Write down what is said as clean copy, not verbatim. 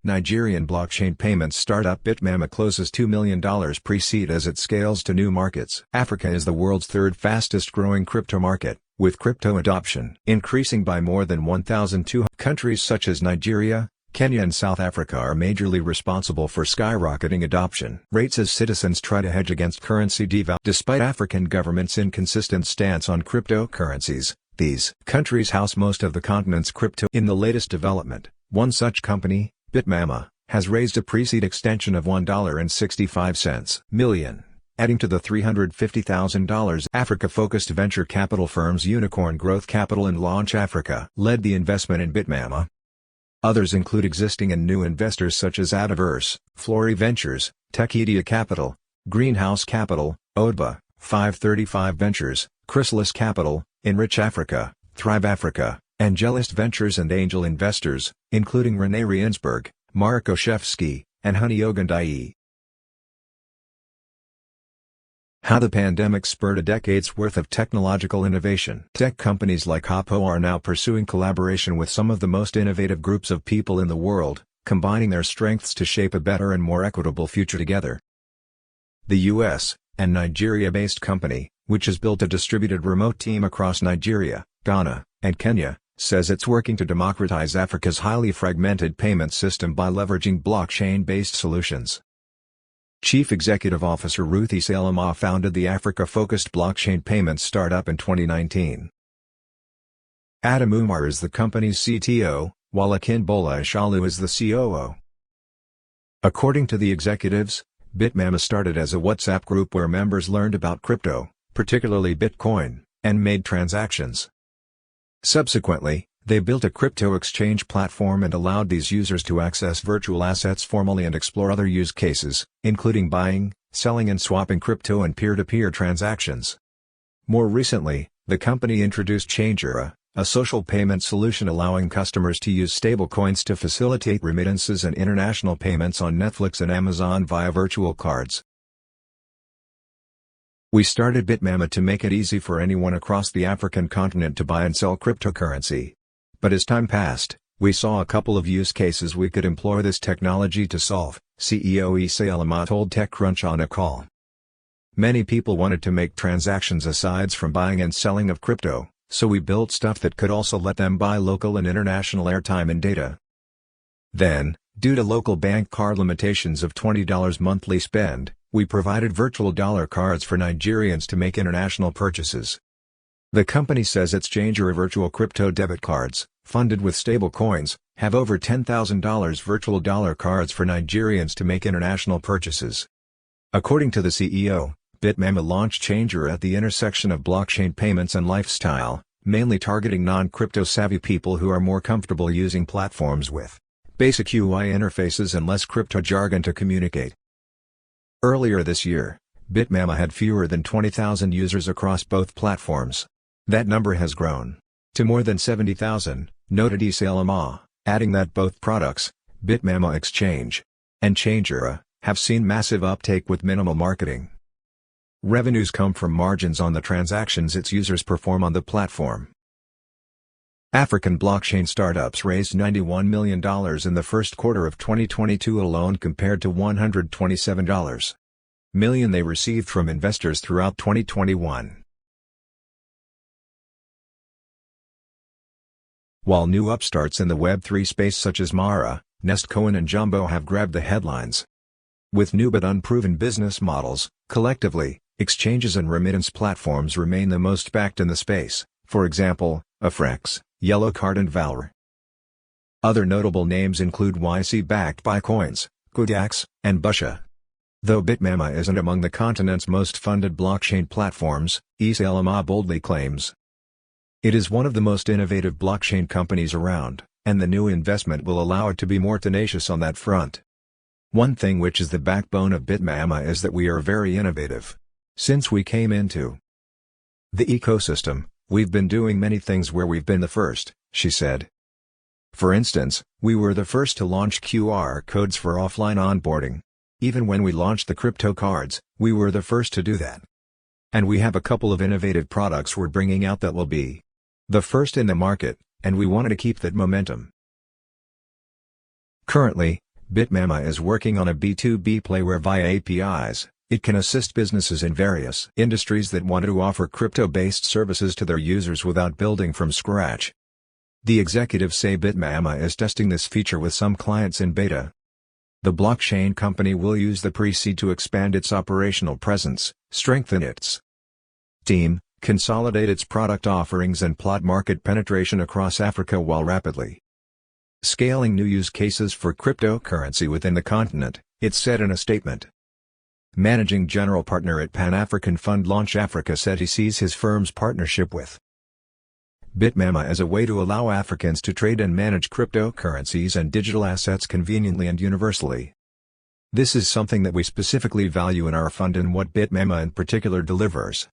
Nigerian blockchain payments startup Bitmama closes $2 million pre-seed as it scales to new markets. Africa is the world's third fastest growing crypto market, with crypto adoption increasing by more than 1,200. Countries such as Nigeria, Kenya and South Africa are majorly responsible for skyrocketing adoption rates as citizens try to hedge against currency devaluation. Despite African governments' inconsistent stance on cryptocurrencies, these countries house most of the continent's crypto. In the latest development, one such company, Bitmama, has raised a pre-seed extension of $1.65 million, adding to the $350,000. Africa-focused venture capital firms Unicorn Growth Capital and Launch Africa led the investment in Bitmama. Others include existing and new investors such as Adaverse, Flory Ventures, Techidia Capital, Greenhouse Capital, Odba, 535 Ventures, Chrysalis Capital, Enrich Africa, Thrive Africa, Angelist Ventures and angel investors, including René Riensberg, Marek Oshevsky, and Honey Ogundai. How the pandemic spurred a decade's worth of technological innovation. Tech companies like Hoppo are now pursuing collaboration with some of the most innovative groups of people in the world, combining their strengths to shape a better and more equitable future together. The US and Nigeria-based company, which has built a distributed remote team across Nigeria, Ghana, and Kenya, says it's working to democratize Africa's highly fragmented payment system by leveraging blockchain-based solutions. Chief Executive Officer Ruthie Salama founded the Africa-focused blockchain payments startup in 2019. Adam Umar is the company's CTO, while Akinbola Ishalu is the COO. According to the executives, Bitmama started as a WhatsApp group where members learned about crypto, particularly Bitcoin, and made transactions. Subsequently, they built a crypto exchange platform and allowed these users to access virtual assets formally and explore other use cases, including buying, selling and swapping crypto and peer-to-peer transactions. More recently, the company introduced Changera, a social payment solution allowing customers to use stablecoins to facilitate remittances and international payments on Netflix and Amazon via virtual cards. We started Bitmama to make it easy for anyone across the African continent to buy and sell cryptocurrency. But as time passed, we saw a couple of use cases we could employ this technology to solve, CEO Issa Elama told TechCrunch on a call. Many people wanted to make transactions aside from buying and selling of crypto, so we built stuff that could also let them buy local and international airtime and data. Then, due to local bank card limitations of $20 monthly spend, we provided virtual dollar cards for Nigerians to make international purchases. The company says its Changera virtual crypto debit cards, funded with stable coins, have over $10,000 virtual dollar cards for Nigerians to make international purchases. According to the CEO, Bitmama launched Changera at the intersection of blockchain payments and lifestyle, mainly targeting non-crypto savvy people who are more comfortable using platforms with basic UI interfaces and less crypto jargon to communicate. Earlier this year, Bitmama had fewer than 20,000 users across both platforms. That number has grown to more than 70,000, noted Issa Elama, adding that both products, Bitmama Exchange and Changera, have seen massive uptake with minimal marketing. Revenues come from margins on the transactions its users perform on the platform. African blockchain startups raised $91 million in the first quarter of 2022 alone compared to $127 million they received from investors throughout 2021. While new upstarts in the Web3 space such as Mara, Nestcoin and Jumbo have grabbed the headlines. With new but unproven business models, collectively, exchanges and remittance platforms remain the most backed in the space, for example, Afrex, Yellowcard and Valor. Other notable names include YC backed by Coins, Kudax, and Busha. Though Bitmama isn't among the continent's most funded blockchain platforms, Issa Elama boldly claims it is one of the most innovative blockchain companies around, and the new investment will allow it to be more tenacious on that front. One thing which is the backbone of Bitmama is that we are very innovative. Since we came into the ecosystem, we've been doing many things where we've been the first, she said. For instance, we were the first to launch QR codes for offline onboarding. Even when we launched the crypto cards, we were the first to do that. And we have a couple of innovative products we're bringing out that will be the first in the market, and we wanted to keep that momentum. Currently, Bitmama is working on a B2B play where via APIs, it can assist businesses in various industries that want to offer crypto-based services to their users without building from scratch. The executives say Bitmama is testing this feature with some clients in beta. The blockchain company will use the pre-seed to expand its operational presence, strengthen its team, consolidate its product offerings and plot market penetration across Africa while rapidly scaling new use cases for cryptocurrency within the continent, it said in a statement. Managing General Partner at Pan-African Fund Launch Africa said he sees his firm's partnership with Bitmama as a way to allow Africans to trade and manage cryptocurrencies and digital assets conveniently and universally. This is something that we specifically value in our fund and what Bitmama in particular delivers.